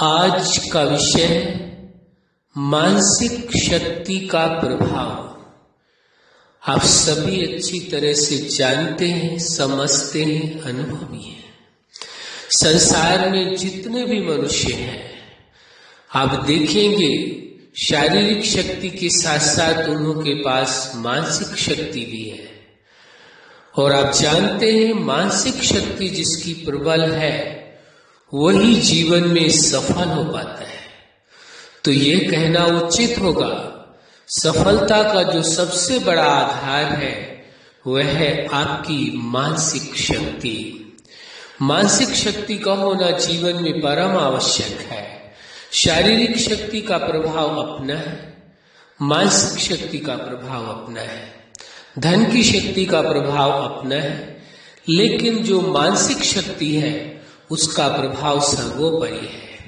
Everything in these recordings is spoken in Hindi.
आज का विषय है मानसिक शक्ति का प्रभाव। आप सभी अच्छी तरह से जानते हैं, समझते हैं, अनुभवी हैं। संसार में जितने भी मनुष्य हैं, आप देखेंगे शारीरिक शक्ति के साथ साथ उनके पास मानसिक शक्ति भी है। और आप जानते हैं मानसिक शक्ति जिसकी प्रबल है वही जीवन में सफल हो पाता है। तो ये कहना उचित होगा, सफलता का जो सबसे बड़ा आधार है वह है आपकी मानसिक शक्ति। मानसिक शक्ति का होना जीवन में परम आवश्यक है। शारीरिक शक्ति का प्रभाव अपना है, मानसिक शक्ति का प्रभाव अपना है, धन की शक्ति का प्रभाव अपना है, लेकिन जो मानसिक शक्ति है उसका प्रभाव सर्वोपरि है।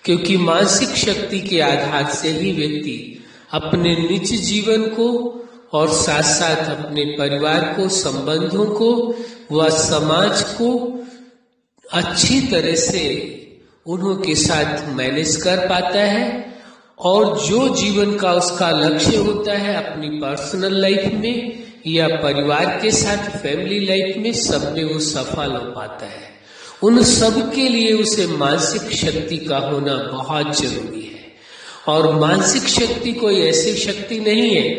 क्योंकि मानसिक शक्ति के आधार से ही व्यक्ति अपने निज जीवन को और साथ साथ अपने परिवार को, संबंधों को व समाज को अच्छी तरह से उनके साथ मैनेज कर पाता है। और जो जीवन का उसका लक्ष्य होता है अपनी पर्सनल लाइफ में या परिवार के साथ फैमिली लाइफ में, सब में वो सफल हो पाता है। उन सब के लिए उसे मानसिक शक्ति का होना बहुत जरूरी है। और मानसिक शक्ति कोई ऐसी शक्ति नहीं है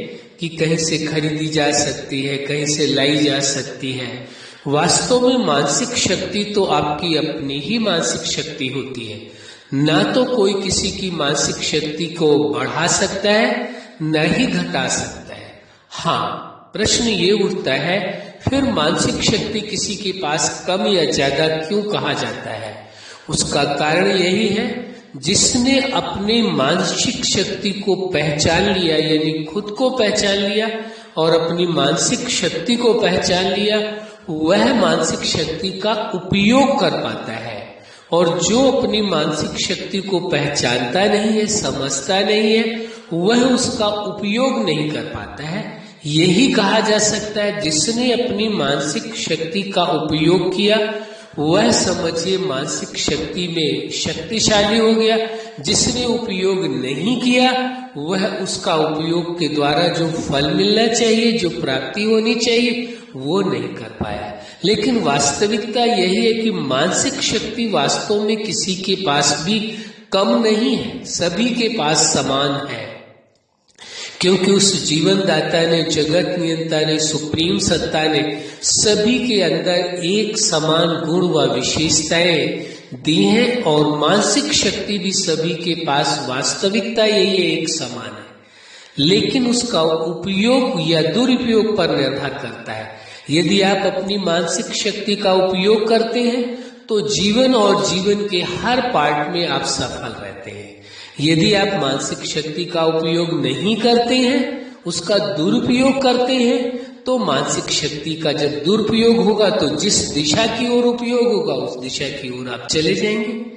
कि कहीं से खरीदी जा सकती है, कहीं से लाई जा सकती है। वास्तव में मानसिक शक्ति तो आपकी अपनी ही मानसिक शक्ति होती है। ना तो कोई किसी की मानसिक शक्ति को बढ़ा सकता है, न ही घटा सकता है। हाँ, प्रश्न ये उठता है, फिर मानसिक शक्ति किसी के पास कम या ज्यादा क्यों कहा जाता है? उसका कारण यही है, जिसने अपनी मानसिक शक्ति को पहचान लिया, यानी खुद को पहचान लिया और अपनी मानसिक शक्ति को पहचान लिया, वह मानसिक शक्ति का उपयोग कर पाता है। और जो अपनी मानसिक शक्ति को पहचानता नहीं है, समझता नहीं है, वह उसका उपयोग नहीं कर पाता है। यही कहा जा सकता है, जिसने अपनी मानसिक शक्ति का उपयोग किया वह समझिए मानसिक शक्ति में शक्तिशाली हो गया। जिसने उपयोग नहीं किया वह उसका उपयोग के द्वारा जो फल मिलना चाहिए, जो प्राप्ति होनी चाहिए, वो नहीं कर पाया। लेकिन वास्तविकता यही है कि मानसिक शक्ति वास्तव में किसी के पास भी कम नहीं है, सभी के पास समान है। क्योंकि उस जीवनदाता ने, जगत नियंता ने, सुप्रीम सत्ता ने सभी के अंदर एक समान गुण व विशेषताएं दी हैं। और मानसिक शक्ति भी सभी के पास वास्तविकता यही है, एक समान है। लेकिन उसका उपयोग या दुरुपयोग पर निर्भर करता है। यदि आप अपनी मानसिक शक्ति का उपयोग करते हैं तो जीवन और जीवन के हर पार्ट में आप सफल रहते हैं। यदि आप मानसिक शक्ति का उपयोग नहीं करते हैं, उसका दुरुपयोग करते हैं, तो मानसिक शक्ति का जब दुरुपयोग होगा तो जिस दिशा की ओर उपयोग होगा उस दिशा की ओर आप चले जाएंगे,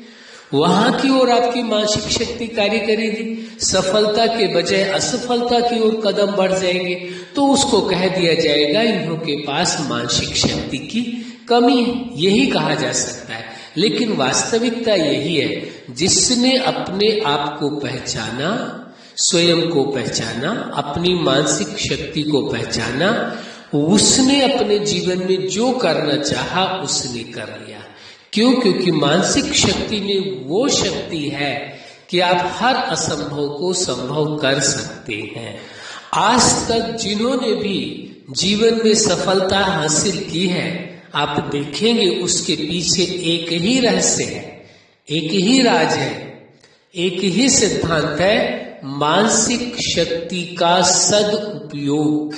वहां की ओर आपकी मानसिक शक्ति कार्य करेगी। सफलता के बजाय असफलता की ओर कदम बढ़ जाएंगे तो उसको कह दिया जाएगा इन्हों के पास मानसिक शक्ति की कमी है, यही कहा जा सकता है। लेकिन वास्तविकता यही है, जिसने अपने आप को पहचाना, स्वयं को पहचाना, अपनी मानसिक शक्ति को पहचाना, उसने अपने जीवन में जो करना चाहा उसने कर लिया। क्यों? क्योंकि मानसिक शक्ति में वो शक्ति है कि आप हर असंभव को संभव कर सकते हैं। आज तक जिन्होंने भी जीवन में सफलता हासिल की है, आप देखेंगे उसके पीछे एक ही रहस्य है, एक ही राज है, एक ही सिद्धांत है, मानसिक शक्ति का सदुपयोग।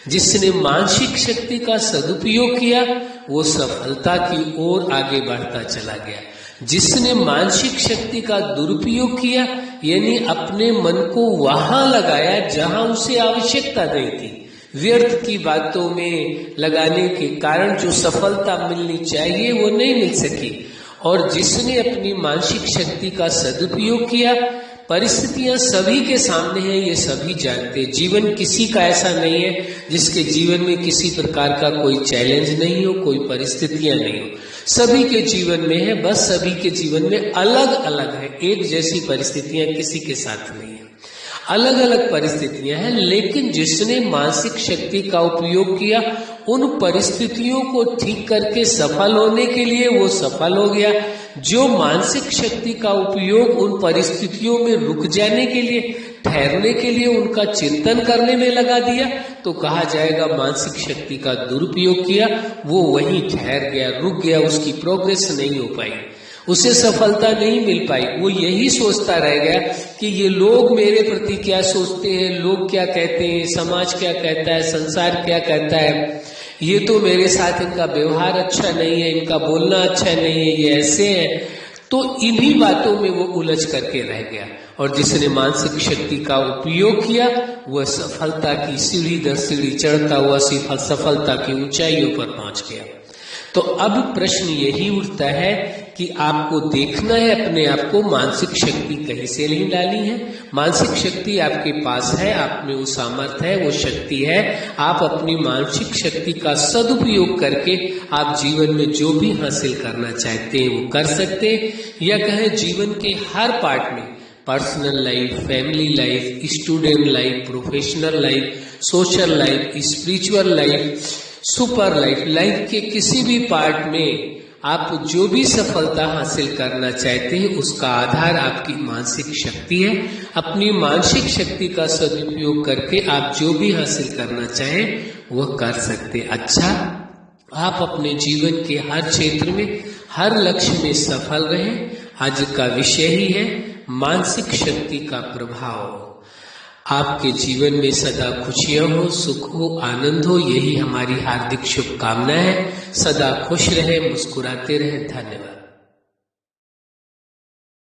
जिसने मानसिक शक्ति का सदुपयोग किया वो सफलता की ओर आगे बढ़ता चला गया। जिसने मानसिक शक्ति का दुरुपयोग किया, यानी अपने मन को वहां लगाया जहां उसे आवश्यकता नहीं थी, व्यर्थ की बातों में लगाने के कारण जो सफलता मिलनी चाहिए वो नहीं मिल सकी। और जिसने अपनी मानसिक शक्ति का सदुपयोग किया, परिस्थितियां सभी के सामने हैं, ये सभी जानते हैं। जीवन किसी का ऐसा नहीं है जिसके जीवन में किसी प्रकार का कोई चैलेंज नहीं हो, कोई परिस्थितियां नहीं हो। सभी के जीवन में है, बस सभी के जीवन में अलग अलग है। एक जैसी परिस्थितियां किसी के साथ नहीं है, अलग अलग परिस्थितियां हैं। लेकिन जिसने मानसिक शक्ति का उपयोग किया, उन परिस्थितियों को ठीक करके सफल होने के लिए वो सफल हो गया। जो मानसिक शक्ति का उपयोग उन परिस्थितियों में रुक जाने के लिए, ठहरने के लिए उनका चिंतन करने में लगा दिया, तो कहा जाएगा मानसिक शक्ति का दुरुपयोग किया। वो वहीं ठहर गया, रुक गया, उसकी प्रोग्रेस नहीं हो पाई, उसे सफलता नहीं मिल पाई। वो यही सोचता रह गया कि ये लोग मेरे प्रति क्या सोचते हैं, लोग क्या कहते हैं, समाज क्या कहता है, संसार क्या कहता है, ये तो मेरे साथ इनका व्यवहार अच्छा नहीं है, इनका बोलना अच्छा नहीं है, ये ऐसे हैं। तो इन्हीं बातों में वो उलझ करके रह गया। और जिसने मानसिक शक्ति का उपयोग किया, वह सफलता की सीढ़ी दर सीढ़ी चढ़ता हुआ सफलता की ऊंचाइयों पर पहुंच गया। तो अब प्रश्न यही उठता है कि आपको देखना है अपने आप को, मानसिक शक्ति कहीं से नहीं डाली है। मानसिक शक्ति आपके पास है, आप में वो सामर्थ्य है, वो शक्ति है। आप अपनी मानसिक शक्ति का सदुपयोग करके आप जीवन में जो भी हासिल करना चाहते हैं वो कर सकते हैं। या कहें जीवन के हर पार्ट में, personal life, family life, student life, professional life, social life, spiritual life, super life, life के किसी भी पार्ट में आप जो भी सफलता हासिल करना चाहते हैं, उसका आधार आपकी मानसिक शक्ति है। अपनी मानसिक शक्ति का सदुपयोग करके आप जो भी हासिल करना चाहें वह कर सकते हैं। अच्छा, आप अपने जीवन के हर क्षेत्र में, हर लक्ष्य में सफल रहें। आज का विषय ही है मानसिक शक्ति का प्रभाव। आपके जीवन में सदा खुशियां हो, सुख हो, आनंद हो, यही हमारी हार्दिक शुभकामना है। सदा खुश रहे, मुस्कुराते रहे। धन्यवाद।